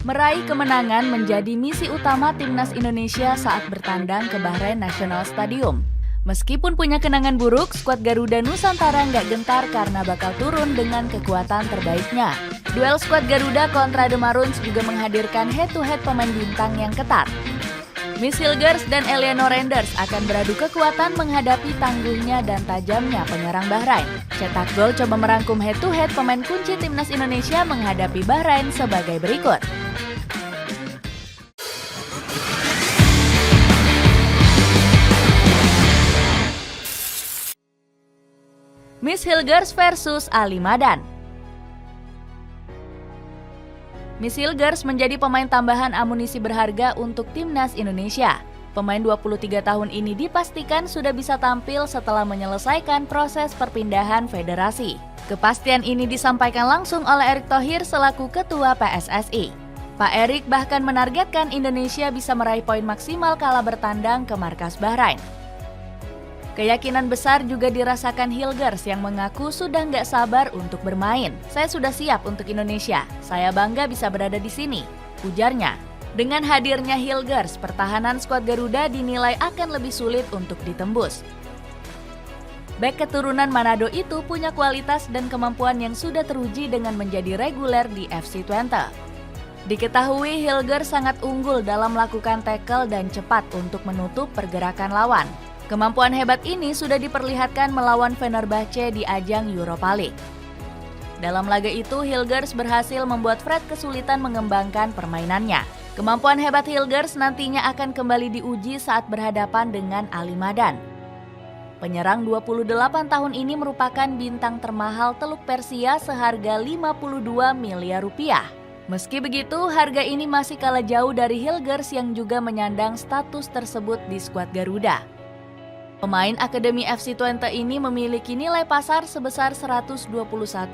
Meraih kemenangan menjadi misi utama timnas Indonesia saat bertandang ke Bahrain National Stadium. Meskipun punya kenangan buruk, skuad Garuda Nusantara nggak gentar karena bakal turun dengan kekuatan terbaiknya. Duel skuad Garuda kontra The Maroons juga menghadirkan head-to-head pemain bintang yang ketat. Miss Hilgers dan Eleanor Renders akan beradu kekuatan menghadapi tangguhnya dan tajamnya penyerang Bahrain. Cetak Gol coba merangkum head-to-head pemain kunci timnas Indonesia menghadapi Bahrain sebagai berikut. Miss Hilgers versus Ali Madan. Miss Hilgers menjadi pemain tambahan amunisi berharga untuk timnas Indonesia. Pemain 23 tahun ini dipastikan sudah bisa tampil setelah menyelesaikan proses perpindahan federasi. Kepastian ini disampaikan langsung oleh Erick Thohir selaku Ketua PSSI. Pak Erick bahkan menargetkan Indonesia bisa meraih poin maksimal kala bertandang ke markas Bahrain. Keyakinan besar juga dirasakan Hilgers yang mengaku sudah nggak sabar untuk bermain. Saya sudah siap untuk Indonesia, saya bangga bisa berada di sini, ujarnya. Dengan hadirnya Hilgers, pertahanan skuad Garuda dinilai akan lebih sulit untuk ditembus. Bek keturunan Manado itu punya kualitas dan kemampuan yang sudah teruji dengan menjadi reguler di FC Twente. Diketahui Hilgers sangat unggul dalam melakukan tackle dan cepat untuk menutup pergerakan lawan. Kemampuan hebat ini sudah diperlihatkan melawan Fenerbahce di ajang Europa League. Dalam laga itu, Hilgers berhasil membuat Fred kesulitan mengembangkan permainannya. Kemampuan hebat Hilgers nantinya akan kembali diuji saat berhadapan dengan Ali Madan. Penyerang 28 tahun ini merupakan bintang termahal Teluk Persia seharga 52 miliar rupiah. Meski begitu, harga ini masih kalah jauh dari Hilgers yang juga menyandang status tersebut di skuad Garuda. Pemain Akademi FC Twente ini memiliki nilai pasar sebesar 121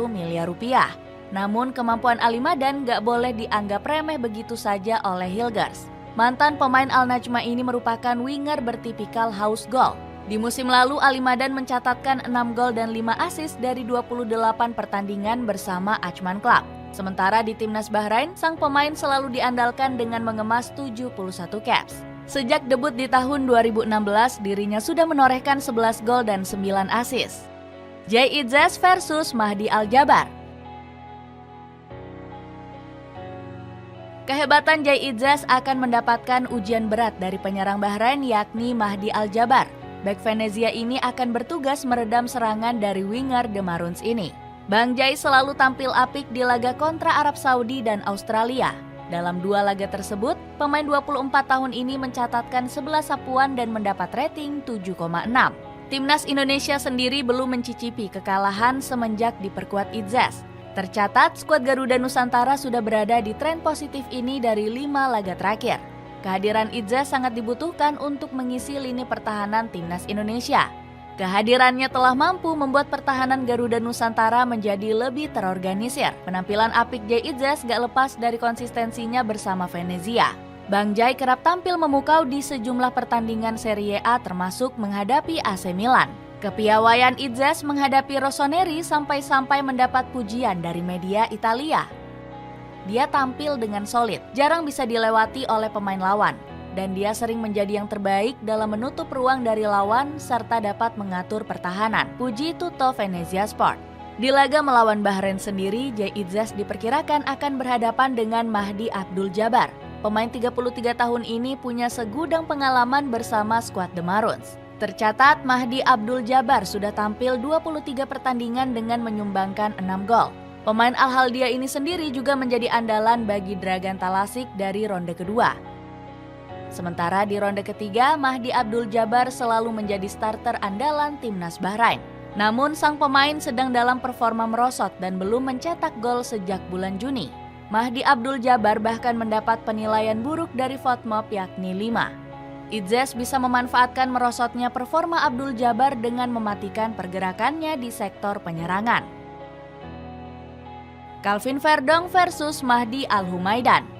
miliar rupiah. Namun kemampuan Ali Madan gak boleh dianggap remeh begitu saja oleh Hilgers. Mantan pemain Al Najma ini merupakan winger bertipikal haus gol. Di musim lalu Ali Madan mencatatkan 6 gol dan 5 assist dari 28 pertandingan bersama Ajman Club. Sementara di timnas Bahrain, sang pemain selalu diandalkan dengan mengemas 71 caps. Sejak debut di tahun 2016, dirinya sudah menorehkan 11 gol dan 9 assist. Jay Idzes versus Mahdi Al-Jabar. Kehebatan Jay Idzes akan mendapatkan ujian berat dari penyerang Bahrain yakni Mahdi Al-Jabar. Bek Venezia ini akan bertugas meredam serangan dari winger The Maroons ini. Bang Jay selalu tampil apik di laga kontra Arab Saudi dan Australia. Dalam 2 laga tersebut, pemain 24 tahun ini mencatatkan 11 sapuan dan mendapat rating 7,6. Timnas Indonesia sendiri belum mencicipi kekalahan semenjak diperkuat Idzes. Tercatat, skuad Garuda Nusantara sudah berada di tren positif ini dari 5 laga terakhir. Kehadiran Idzes sangat dibutuhkan untuk mengisi lini pertahanan Timnas Indonesia. Kehadirannya telah mampu membuat pertahanan Garuda Nusantara menjadi lebih terorganisir. Penampilan apik Jay Idzes gak lepas dari konsistensinya bersama Venezia. Bang Jay kerap tampil memukau di sejumlah pertandingan Serie A termasuk menghadapi AC Milan. Kepiawaian Idzes menghadapi Rossoneri sampai-sampai mendapat pujian dari media Italia. Dia tampil dengan solid, jarang bisa dilewati oleh pemain lawan. Dan dia sering menjadi yang terbaik dalam menutup ruang dari lawan serta dapat mengatur pertahanan. Puji Tutto Venezia Sport. Di laga melawan Bahrain sendiri, Jay Idzes diperkirakan akan berhadapan dengan Mahdi Abdul Jabar. Pemain 33 tahun ini punya segudang pengalaman bersama skuad The Maroons. Tercatat, Mahdi Abdul Jabar sudah tampil 23 pertandingan dengan menyumbangkan 6 gol. Pemain Al-Haldia ini sendiri juga menjadi andalan bagi Dragan Talasik dari ronde kedua. Sementara di ronde ketiga, Mahdi Abdul Jabar selalu menjadi starter andalan timnas Bahrain. Namun sang pemain sedang dalam performa merosot dan belum mencetak gol sejak bulan Juni. Mahdi Abdul Jabar bahkan mendapat penilaian buruk dari Fotmob yakni 5. Idzes bisa memanfaatkan merosotnya performa Abdul Jabar dengan mematikan pergerakannya di sektor penyerangan. Calvin Verdong versus Mahdi Al-Humaidan.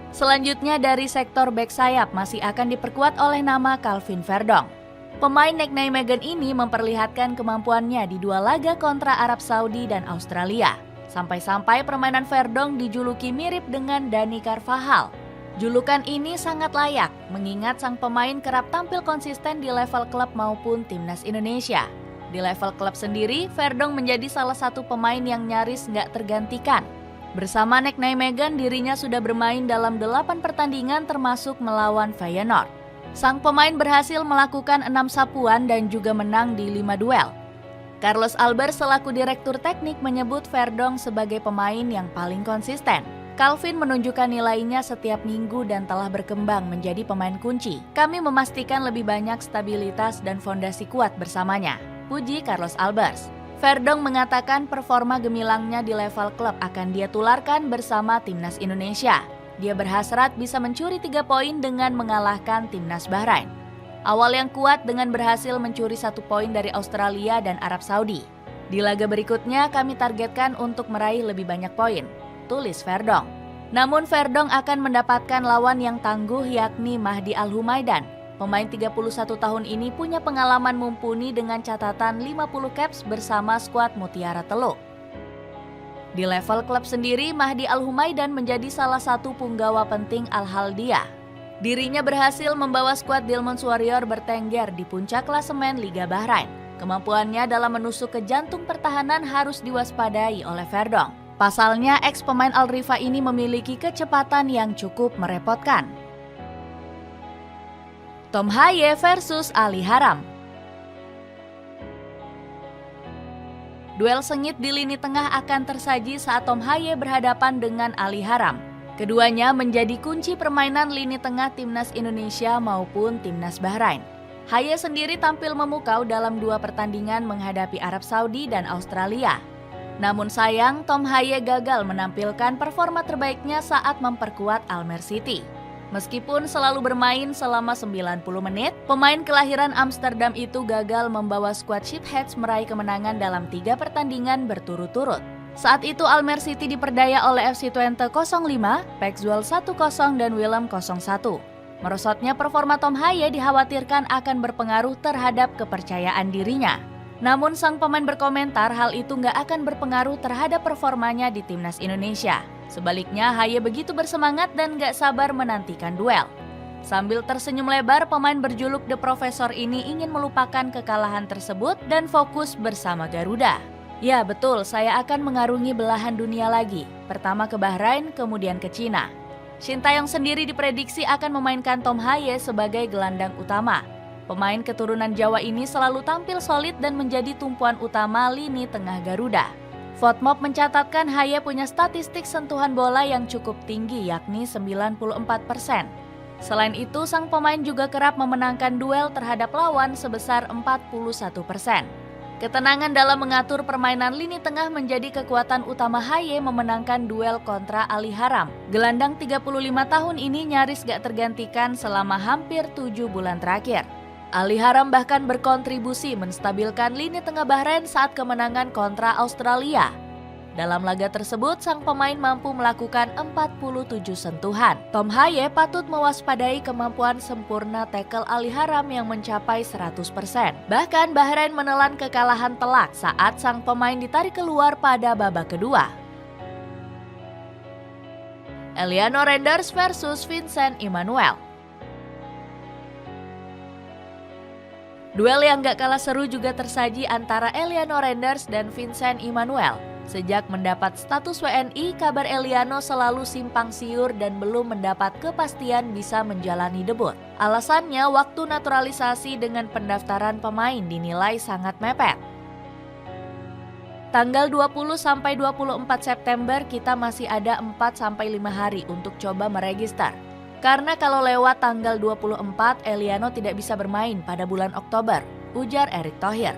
Selanjutnya dari sektor bek sayap masih akan diperkuat oleh nama Calvin Verdong. Pemain Nek Nijmegen ini memperlihatkan kemampuannya di 2 laga kontra Arab Saudi dan Australia. Sampai-sampai permainan Verdong dijuluki mirip dengan Dani Carvajal. Julukan ini sangat layak, mengingat sang pemain kerap tampil konsisten di level klub maupun timnas Indonesia. Di level klub sendiri, Verdong menjadi salah satu pemain yang nyaris nggak tergantikan. Bersama Nek Nijmegen, dirinya sudah bermain dalam 8 pertandingan termasuk melawan Feyenoord. Sang pemain berhasil melakukan 6 sapuan dan juga menang di 5 duel. Carlos Alber selaku direktur teknik menyebut Verdong sebagai pemain yang paling konsisten. Calvin menunjukkan nilainya setiap minggu dan telah berkembang menjadi pemain kunci. Kami memastikan lebih banyak stabilitas dan fondasi kuat bersamanya, puji Carlos Albers. Verdong mengatakan performa gemilangnya di level klub akan dia tularkan bersama timnas Indonesia. Dia berhasrat bisa mencuri 3 poin dengan mengalahkan timnas Bahrain. Awal yang kuat dengan berhasil mencuri 1 poin dari Australia dan Arab Saudi. Di laga berikutnya kami targetkan untuk meraih lebih banyak poin, tulis Verdong. Namun Verdong akan mendapatkan lawan yang tangguh yakni Mahdi Al-Humaidan. Pemain 31 tahun ini punya pengalaman mumpuni dengan catatan 50 caps bersama skuad Mutiara Teluk. Di level klub sendiri, Mahdi Al-Humaidan menjadi salah satu punggawa penting Al-Haldiyah. Dirinya berhasil membawa skuad Dilmunz Warrior bertengger di puncak klasemen Liga Bahrain. Kemampuannya dalam menusuk ke jantung pertahanan harus diwaspadai oleh Verdong. Pasalnya, ex-pemain Al-Rifa ini memiliki kecepatan yang cukup merepotkan. Tom Haye versus Ali Haram. Duel sengit di lini tengah akan tersaji saat Tom Haye berhadapan dengan Ali Haram. Keduanya menjadi kunci permainan lini tengah timnas Indonesia maupun timnas Bahrain. Haye sendiri tampil memukau dalam 2 pertandingan menghadapi Arab Saudi dan Australia. Namun sayang, Tom Haye gagal menampilkan performa terbaiknya saat memperkuat Almere City. Meskipun selalu bermain selama 90 menit, pemain kelahiran Amsterdam itu gagal membawa skuad Sheepheads meraih kemenangan dalam 3 pertandingan berturut-turut. Saat itu Almere City diperdaya oleh FC Twente 05, Pexwool 1-0 dan Willem 0-1. Merosotnya performa Tom Haye dikhawatirkan akan berpengaruh terhadap kepercayaan dirinya. Namun sang pemain berkomentar hal itu nggak akan berpengaruh terhadap performanya di timnas Indonesia. Sebaliknya Haye begitu bersemangat dan nggak sabar menantikan duel. Sambil tersenyum lebar, pemain berjuluk The Professor ini ingin melupakan kekalahan tersebut dan fokus bersama Garuda. Ya betul, saya akan mengarungi belahan dunia lagi. Pertama ke Bahrain, kemudian ke Cina. Shin Taeyong sendiri diprediksi akan memainkan Tom Haye sebagai gelandang utama. Pemain keturunan Jawa ini selalu tampil solid dan menjadi tumpuan utama lini tengah Garuda. Fotmob mencatatkan Haye punya statistik sentuhan bola yang cukup tinggi yakni 94%. Selain itu, sang pemain juga kerap memenangkan duel terhadap lawan sebesar 41%. Ketenangan dalam mengatur permainan lini tengah menjadi kekuatan utama Haye memenangkan duel kontra Ali Haram. Gelandang 35 tahun ini nyaris gak tergantikan selama hampir 7 bulan terakhir. Ali Haram bahkan berkontribusi menstabilkan lini tengah Bahrain saat kemenangan kontra Australia. Dalam laga tersebut, sang pemain mampu melakukan 47 sentuhan. Tom Haye patut mewaspadai kemampuan sempurna tackle Ali Haram yang mencapai 100%. Bahkan Bahrain menelan kekalahan telak saat sang pemain ditarik keluar pada babak kedua. Eliano Renders versus Vincent Emmanuel. Duel yang gak kalah seru juga tersaji antara Eliano Renders dan Vincent Emmanuel. Sejak mendapat status WNI, kabar Eliano selalu simpang siur dan belum mendapat kepastian bisa menjalani debut. Alasannya, waktu naturalisasi dengan pendaftaran pemain dinilai sangat mepet. Tanggal 20-24 September kita masih ada 4-5 hari untuk coba meregister. Karena kalau lewat tanggal 24, Eliano tidak bisa bermain pada bulan Oktober, ujar Erick Thohir.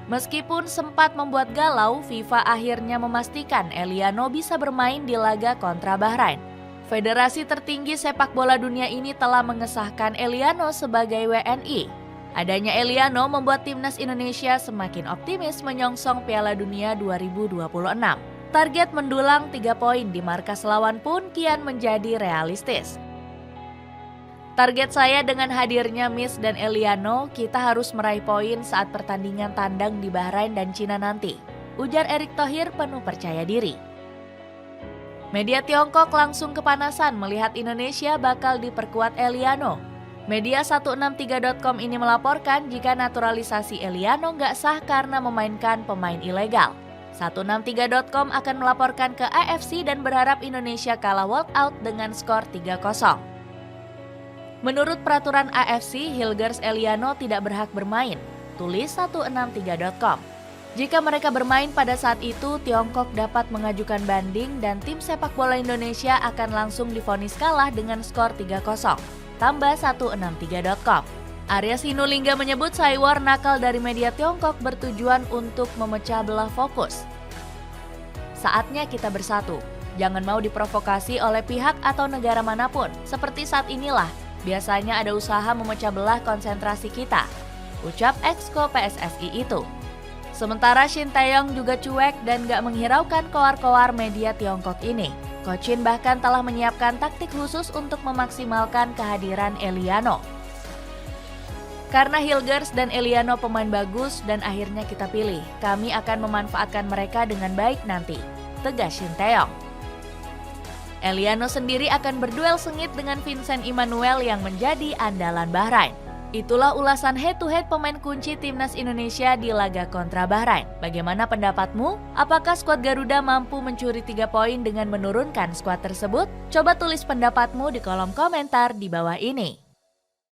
Meskipun sempat membuat galau, FIFA akhirnya memastikan Eliano bisa bermain di laga kontra Bahrain. Federasi tertinggi sepak bola dunia ini telah mengesahkan Eliano sebagai WNI. Adanya Eliano membuat timnas Indonesia semakin optimis menyongsong Piala Dunia 2026. Target mendulang 3 poin di markas lawan pun kian menjadi realistis. Target saya dengan hadirnya Miss dan Eliano, kita harus meraih poin saat pertandingan tandang di Bahrain dan Cina nanti, ujar Erick Thohir penuh percaya diri. Media Tiongkok langsung kepanasan melihat Indonesia bakal diperkuat Eliano. Media 163.com ini melaporkan jika naturalisasi Eliano nggak sah karena memainkan pemain ilegal. 163.com akan melaporkan ke AFC dan berharap Indonesia kalah walkout dengan skor 3-0. Menurut peraturan AFC, Hilgers Eliano tidak berhak bermain, tulis 163.com. Jika mereka bermain pada saat itu, Tiongkok dapat mengajukan banding dan tim sepak bola Indonesia akan langsung divonis kalah dengan skor 3-0. Tambah 163.com. Arya Sinulinga menyebut Saiwar nakal dari media Tiongkok bertujuan untuk memecah belah fokus. Saatnya kita bersatu. Jangan mau diprovokasi oleh pihak atau negara manapun. Seperti saat inilah, biasanya ada usaha memecah belah konsentrasi kita, ucap Exco PSSI itu. Sementara Shin Taeyong juga cuek dan gak menghiraukan koar-koar media Tiongkok ini. Coach Shin bahkan telah menyiapkan taktik khusus untuk memaksimalkan kehadiran Eliano. Karena Hilgers dan Eliano pemain bagus dan akhirnya kita pilih, kami akan memanfaatkan mereka dengan baik nanti, tegas Shin Taeyong. Eliano sendiri akan berduel sengit dengan Vincent Emmanuel yang menjadi andalan Bahrain. Itulah ulasan head-to-head pemain kunci timnas Indonesia di laga kontra Bahrain. Bagaimana pendapatmu? Apakah skuad Garuda mampu mencuri 3 poin dengan menurunkan skuad tersebut? Coba tulis pendapatmu di kolom komentar di bawah ini.